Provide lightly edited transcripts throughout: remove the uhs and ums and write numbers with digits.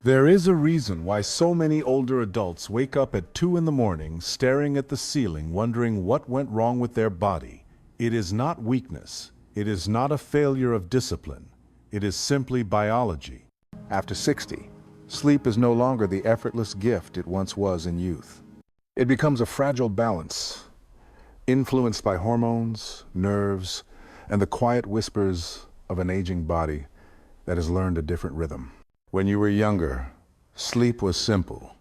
There is a reason why so many older adults wake up at 2 in the morning staring at the ceiling wondering what went wrong with their body. It is not weakness. It is not a failure of discipline. It is simply biology. After 60, sleep is no longer the effortless gift it once was in youth. It becomes a fragile balance, influenced by hormones, nerves, and the quiet whispers of an aging body that has learned a different rhythm. When you were younger, sleep was simple.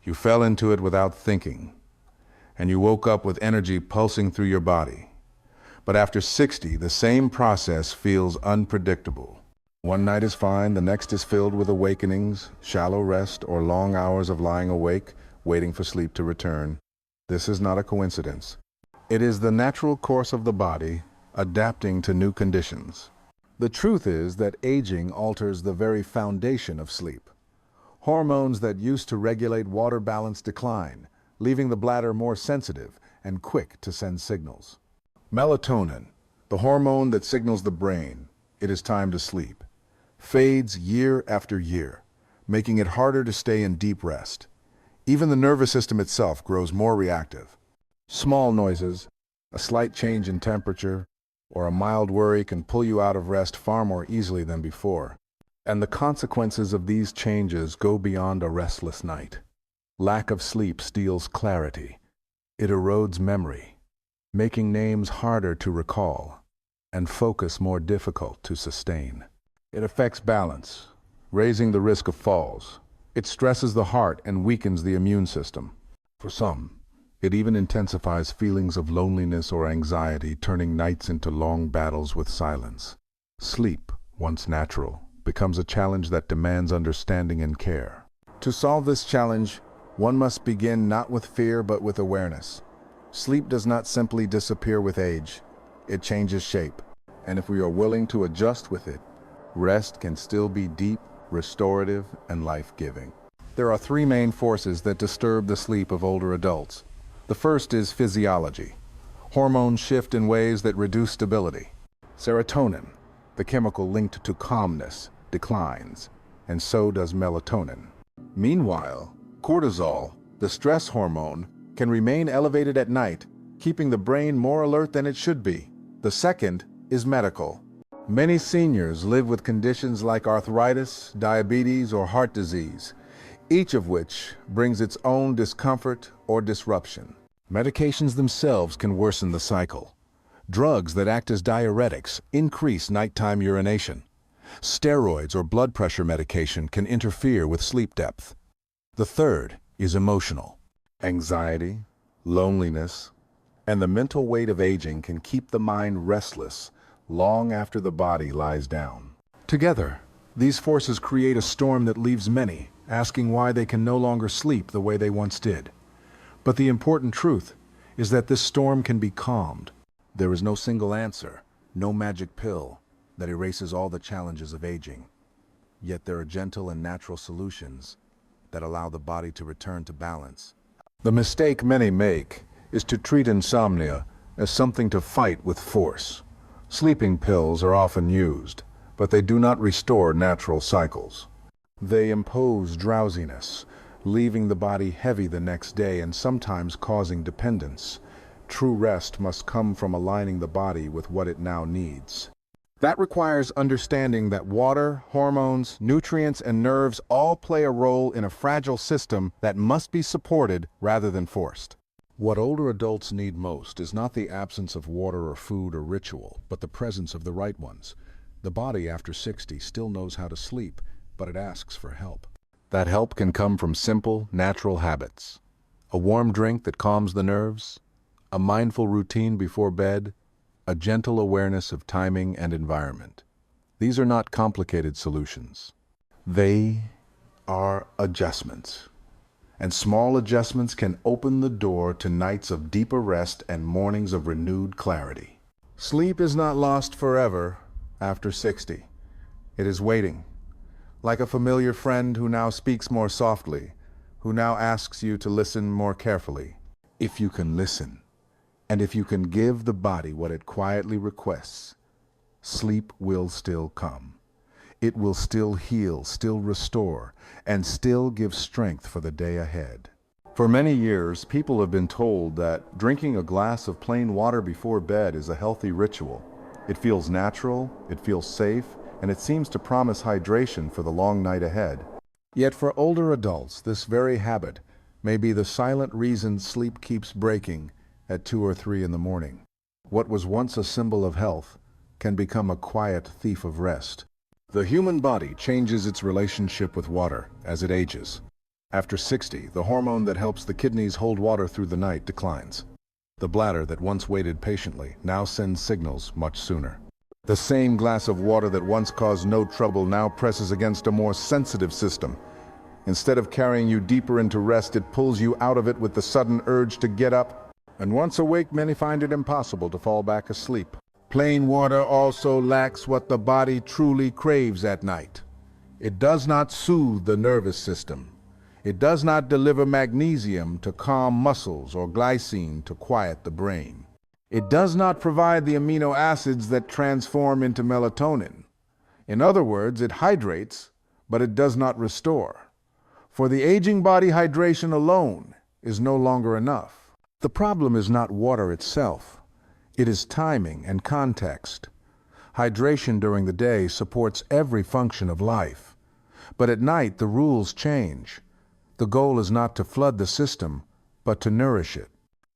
You fell into it without thinking, and you woke up with energy pulsing through your body. But after 60, the same process feels unpredictable. One night is fine, the next is filled with awakenings, shallow rest, or long hours of lying awake, waiting for sleep to return. This is not a coincidence. It is the natural course of the body adapting to new conditions. The truth is that aging alters the very foundation of sleep. Hormones that used to regulate water balance decline, leaving the bladder more sensitive and quick to send signals. Melatonin, the hormone that signals the brain it is time to sleep, fades year after year, making it harder to stay in deep rest. Even the nervous system itself grows more reactive. Small noises, a slight change in temperature, or a mild worry can pull you out of rest far more easily than before. And the consequences of these changes go beyond a restless night. Lack of sleep steals clarity. It erodes memory, making names harder to recall and focus more difficult to sustain. It affects balance, raising the risk of falls. It stresses the heart and weakens the immune system. For some, it even intensifies feelings of loneliness or anxiety, turning nights into long battles with silence. Sleep, once natural, becomes a challenge that demands understanding and care. To solve this challenge, one must begin not with fear but with awareness. Sleep does not simply disappear with age. It changes shape. And if we are willing to adjust with it, rest can still be deep, restorative, and life-giving. There are three main forces that disturb the sleep of older adults. The first is physiology. Hormones shift in ways that reduce stability. Serotonin, the chemical linked to calmness, declines, and so does melatonin. Meanwhile, cortisol, the stress hormone, can remain elevated at night, keeping the brain more alert than it should be. The second is medical. Many seniors live with conditions like arthritis, diabetes, or heart disease, each of which brings its own discomfort or disruption. Medications themselves can worsen the cycle. Drugs that act as diuretics increase nighttime urination. Steroids or blood pressure medication can interfere with sleep depth. The third is emotional. Anxiety, loneliness, and the mental weight of aging can keep the mind restless long after the body lies down. Together, these forces create a storm that leaves many asking why they can no longer sleep the way they once did. But the important truth is that this storm can be calmed. There is no single answer, no magic pill that erases all the challenges of aging. Yet there are gentle and natural solutions that allow the body to return to balance. The mistake many make is to treat insomnia as something to fight with force. Sleeping pills are often used, but they do not restore natural cycles. They impose drowsiness, leaving the body heavy the next day and sometimes causing dependence. True rest must come from aligning the body with what it now needs. That requires understanding that water, hormones, nutrients, and nerves all play a role in a fragile system that must be supported rather than forced. What older adults need most is not the absence of water or food or ritual, but the presence of the right ones. The body after 60 still knows how to sleep, but it asks for help. That help can come from simple, natural habits. A warm drink that calms the nerves, a mindful routine before bed, a gentle awareness of timing and environment. These are not complicated solutions. They are adjustments. And small adjustments can open the door to nights of deeper rest and mornings of renewed clarity. Sleep is not lost forever after 60. It is waiting. Like a familiar friend who now speaks more softly, who now asks you to listen more carefully. If you can listen, and if you can give the body what it quietly requests, sleep will still come. it will still heal, still restore, and still give strength for the day ahead. For many years, people have been told that drinking a glass of plain water before bed is a healthy ritual. It feels natural, it feels safe, and it seems to promise hydration for the long night ahead. Yet for older adults, this very habit may be the silent reason sleep keeps breaking at 2 or 3 in the morning. What was once a symbol of health can become a quiet thief of rest. The human body changes its relationship with water as it ages. After 60, the hormone that helps the kidneys hold water through the night declines. The bladder that once waited patiently now sends signals much sooner. The same glass of water that once caused no trouble now presses against a more sensitive system. Instead of carrying you deeper into rest, it pulls you out of it with the sudden urge to get up. And once awake, many find it impossible to fall back asleep. Plain water also lacks what the body truly craves at night. It does not soothe the nervous system. It does not deliver magnesium to calm muscles or glycine to quiet the brain. It does not provide the amino acids that transform into melatonin. In other words, it hydrates, but it does not restore. For the aging body, hydration alone is no longer enough. The problem is not water itself. It is timing and context. Hydration during the day supports every function of life. But at night, the rules change. The goal is not to flood the system, but to nourish it.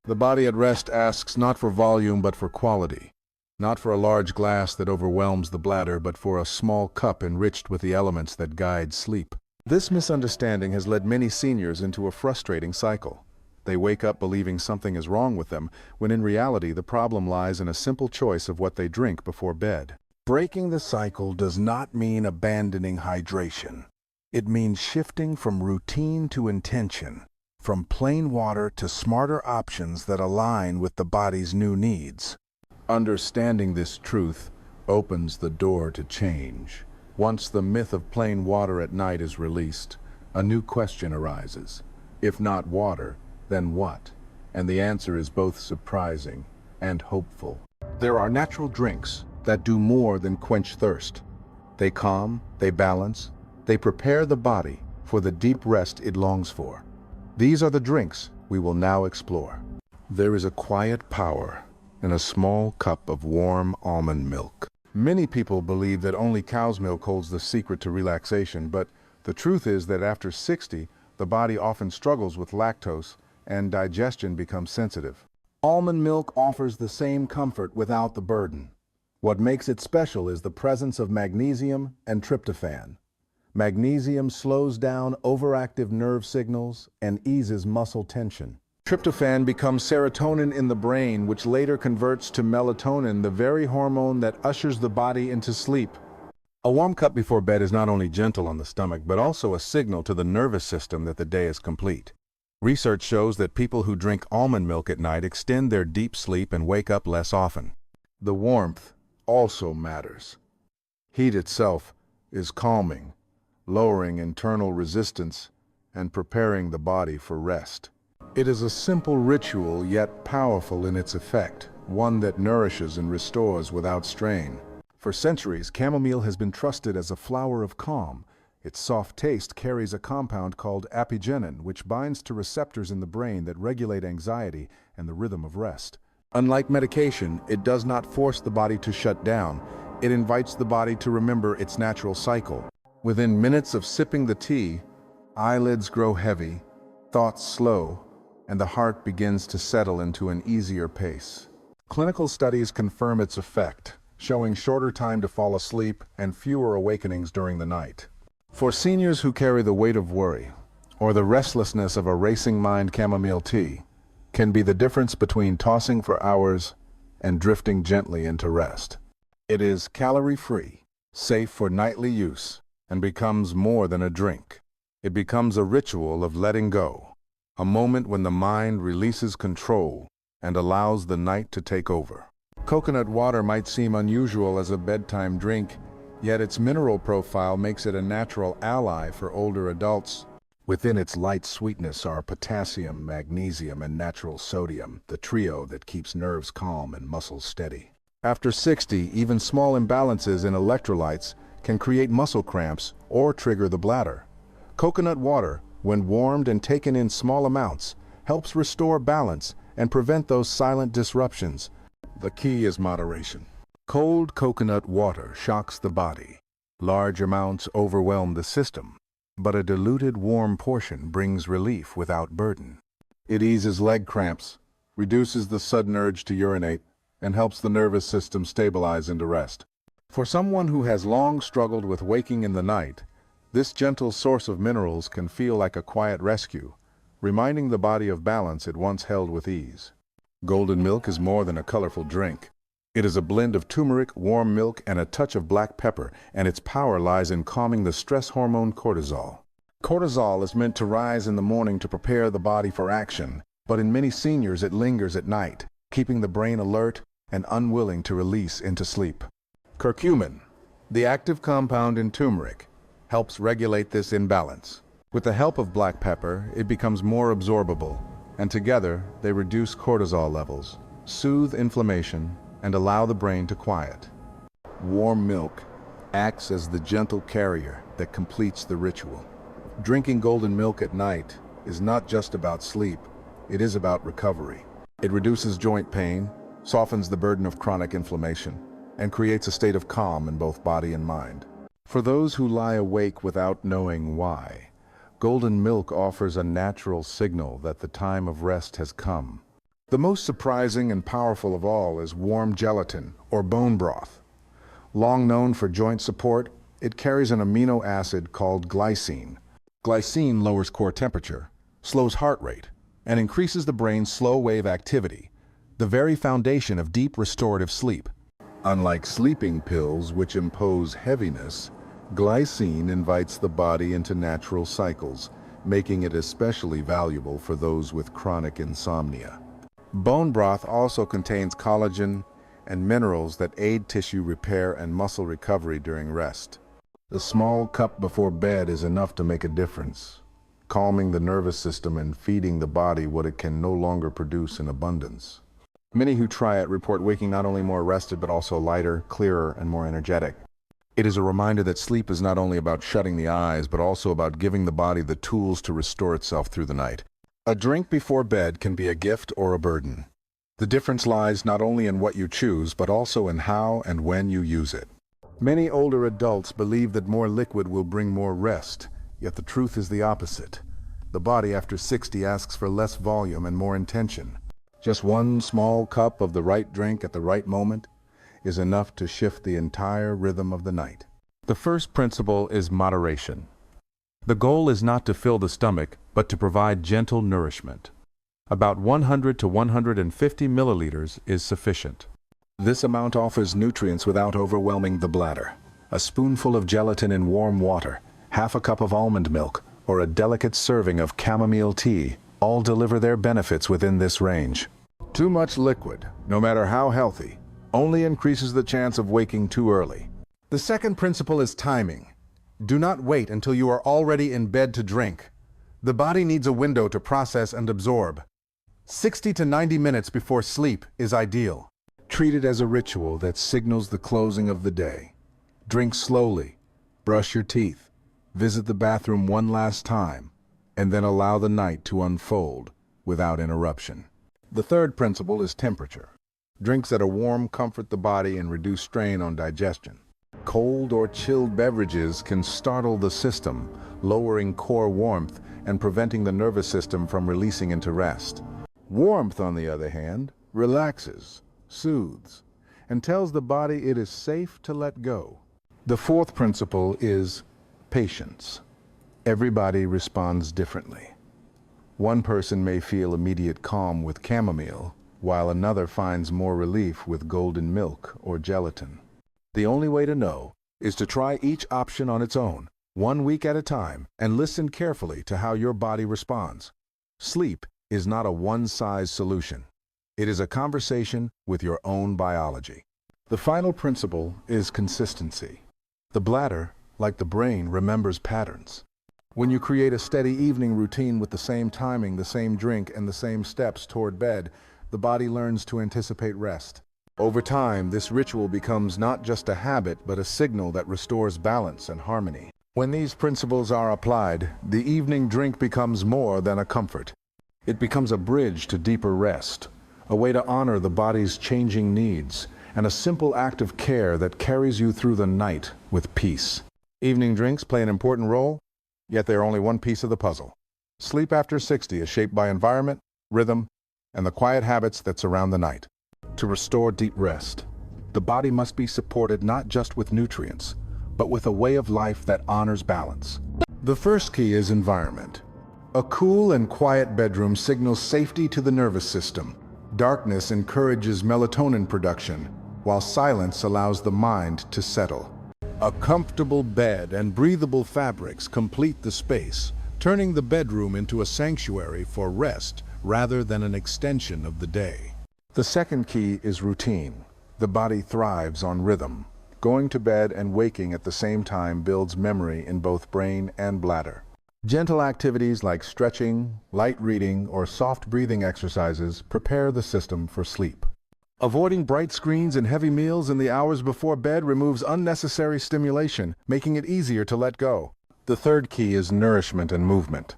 The body at rest asks not for volume, but for quality. Not for a large glass that overwhelms the bladder, but for a small cup enriched with the elements that guide sleep. This misunderstanding has led many seniors into a frustrating cycle. They wake up believing something is wrong with them, when in reality the problem lies in a simple choice of what they drink before bed. Breaking the cycle does not mean abandoning hydration. It means shifting from routine to intention, from plain water to smarter options that align with the body's new needs. Understanding this truth opens the door to change. Once the myth of plain water at night is released, a new question arises. If not water, then what? And the answer is both surprising and hopeful. There are natural drinks that do more than quench thirst. They calm, they balance, they prepare the body for the deep rest it longs for. These are the drinks we will now explore. There is a quiet power in a small cup of warm almond milk. Many people believe that only cow's milk holds the secret to relaxation, but the truth is that after 60, the body often struggles with lactose and digestion becomes sensitive. Almond milk offers the same comfort without the burden. What makes it special is the presence of magnesium and tryptophan. Magnesium slows down overactive nerve signals and eases muscle tension. Tryptophan becomes serotonin in the brain, which later converts to melatonin, the very hormone that ushers the body into sleep. A warm cup before bed is not only gentle on the stomach, but also a signal to the nervous system that the day is complete. Research shows that people who drink almond milk at night extend their deep sleep and wake up less often. The warmth also matters. Heat itself is calming, lowering internal resistance and preparing the body for rest. It is a simple ritual, yet powerful in its effect, one that nourishes and restores without strain. For centuries, chamomile has been trusted as a flower of calm. Its soft taste carries a compound called apigenin, which binds to receptors in the brain that regulate anxiety and the rhythm of rest. Unlike medication, it does not force the body to shut down. It invites the body to remember its natural cycle. Within minutes of sipping the tea, eyelids grow heavy, thoughts slow, and the heart begins to settle into an easier pace. Clinical studies confirm its effect, showing shorter time to fall asleep and fewer awakenings during the night. For seniors who carry the weight of worry, or the restlessness of a racing mind, chamomile tea can be the difference between tossing for hours and drifting gently into rest. It is calorie-free, safe for nightly use, and becomes more than a drink. It becomes a ritual of letting go, a moment when the mind releases control and allows the night to take over. Coconut water might seem unusual as a bedtime drink, yet its mineral profile makes it a natural ally for older adults. Within its light sweetness are potassium, magnesium, and natural sodium, the trio that keeps nerves calm and muscles steady. After 60, even small imbalances in electrolytes can create muscle cramps or trigger the bladder. Coconut water, when warmed and taken in small amounts, helps restore balance and prevent those silent disruptions. The key is moderation. Cold coconut water shocks the body. Large amounts overwhelm the system, but a diluted warm portion brings relief without burden. It eases leg cramps, reduces the sudden urge to urinate, and helps the nervous system stabilize into rest. For someone who has long struggled with waking in the night, this gentle source of minerals can feel like a quiet rescue, reminding the body of balance it once held with ease. Golden milk is more than a colorful drink. It is a blend of turmeric, warm milk, and a touch of black pepper, and its power lies in calming the stress hormone cortisol. Cortisol is meant to rise in the morning to prepare the body for action, but in many seniors it lingers at night, keeping the brain alert and unwilling to release into sleep. Curcumin, the active compound in turmeric, helps regulate this imbalance. With the help of black pepper, it becomes more absorbable, and together they reduce cortisol levels, soothe inflammation, and allow the brain to quiet. Warm milk acts as the gentle carrier that completes the ritual. Drinking golden milk at night is not just about sleep, it is about recovery. It reduces joint pain, softens the burden of chronic inflammation, and creates a state of calm in both body and mind. For those who lie awake without knowing why, golden milk offers a natural signal that the time of rest has come. The most surprising and powerful of all is warm gelatin, or bone broth. Long known for joint support, it carries an amino acid called glycine. Glycine lowers core temperature, slows heart rate, and increases the brain's slow-wave activity, the very foundation of deep restorative sleep. Unlike sleeping pills, which impose heaviness, glycine invites the body into natural cycles, making it especially valuable for those with chronic insomnia. Bone broth also contains collagen and minerals that aid tissue repair and muscle recovery during rest. A small cup before bed is enough to make a difference, calming the nervous system and feeding the body what it can no longer produce in abundance. Many who try it report waking not only more rested but also lighter, clearer, and more energetic. It is a reminder that sleep is not only about shutting the eyes, but also about giving the body the tools to restore itself through the night. A drink before bed can be a gift or a burden. The difference lies not only in what you choose, but also in how and when you use it. Many older adults believe that more liquid will bring more rest, yet the truth is the opposite. The body after 60 asks for less volume and more intention. Just one small cup of the right drink at the right moment is enough to shift the entire rhythm of the night. The first principle is moderation. The goal is not to fill the stomach, but to provide gentle nourishment. About 100 to 150 milliliters is sufficient. This amount offers nutrients without overwhelming the bladder. A spoonful of gelatin in warm water, half a cup of almond milk, or a delicate serving of chamomile tea all deliver their benefits within this range. Too much liquid, no matter how healthy, only increases the chance of waking too early. The second principle is timing. Do not wait until you are already in bed to drink. The body needs a window to process and absorb. 60 to 90 minutes before sleep is ideal. Treat it as a ritual that signals the closing of the day. Drink slowly, brush your teeth, visit the bathroom one last time, and then allow the night to unfold without interruption. The third principle is temperature. Drinks that are warm comfort the body and reduce strain on digestion. Cold or chilled beverages can startle the system, lowering core warmth and preventing the nervous system from releasing into rest. Warmth, on the other hand, relaxes, soothes, and tells the body it is safe to let go. The fourth principle is patience. Everybody responds differently. One person may feel immediate calm with chamomile, while another finds more relief with golden milk or gelatin. The only way to know is to try each option on its own, 1 week at a time, and listen carefully to how your body responds. Sleep is not a one-size solution. It is a conversation with your own biology. The final principle is consistency. The bladder, like the brain, remembers patterns. When you create a steady evening routine with the same timing, the same drink, and the same steps toward bed, the body learns to anticipate rest. Over time, this ritual becomes not just a habit, but a signal that restores balance and harmony. When these principles are applied, the evening drink becomes more than a comfort. It becomes a bridge to deeper rest, a way to honor the body's changing needs, and a simple act of care that carries you through the night with peace. Evening drinks play an important role, yet they are only one piece of the puzzle. Sleep after 60 is shaped by environment, rhythm, and the quiet habits that surround the night. To restore deep rest, the body must be supported not just with nutrients, but with a way of life that honors balance. The first key is environment. A cool and quiet bedroom signals safety to the nervous system. Darkness encourages melatonin production, while silence allows the mind to settle. A comfortable bed and breathable fabrics complete the space, turning the bedroom into a sanctuary for rest rather than an extension of the day. The second key is routine. The body thrives on rhythm. Going to bed and waking at the same time builds memory in both brain and bladder. Gentle activities like stretching, light reading, or soft breathing exercises prepare the system for sleep. Avoiding bright screens and heavy meals in the hours before bed removes unnecessary stimulation, making it easier to let go. The third key is nourishment and movement.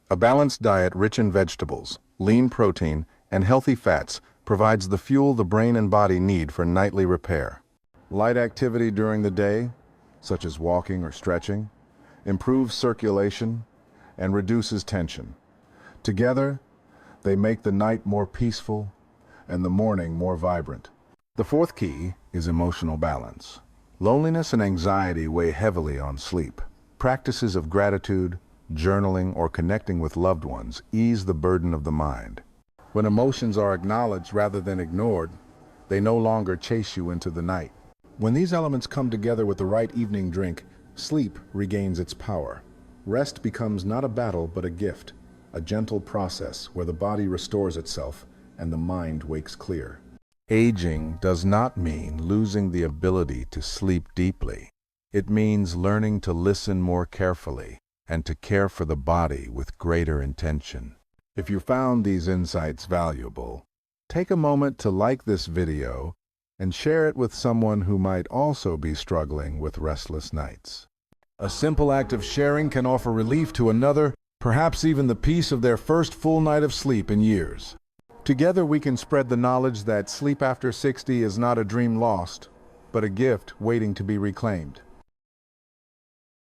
A balanced diet rich in vegetables, lean protein, and healthy fats provides the fuel the brain and body need for nightly repair. Light activity during the day, such as walking or stretching, improves circulation and reduces tension. Together, they make the night more peaceful and the morning more vibrant. The fourth key is emotional balance. Loneliness and anxiety weigh heavily on sleep. Practices of gratitude, journaling, or connecting with loved ones ease the burden of the mind. When emotions are acknowledged rather than ignored, they no longer chase you into the night. When these elements come together with the right evening drink, sleep regains its power. Rest becomes not a battle but a gift, a gentle process where the body restores itself and the mind wakes clear. Aging does not mean losing the ability to sleep deeply. It means learning to listen more carefully and to care for the body with greater intention. If you found these insights valuable, take a moment to like this video and share it with someone who might also be struggling with restless nights. A simple act of sharing can offer relief to another, perhaps even the peace of their first full night of sleep in years. Together we can spread the knowledge that sleep after 60 is not a dream lost, but a gift waiting to be reclaimed.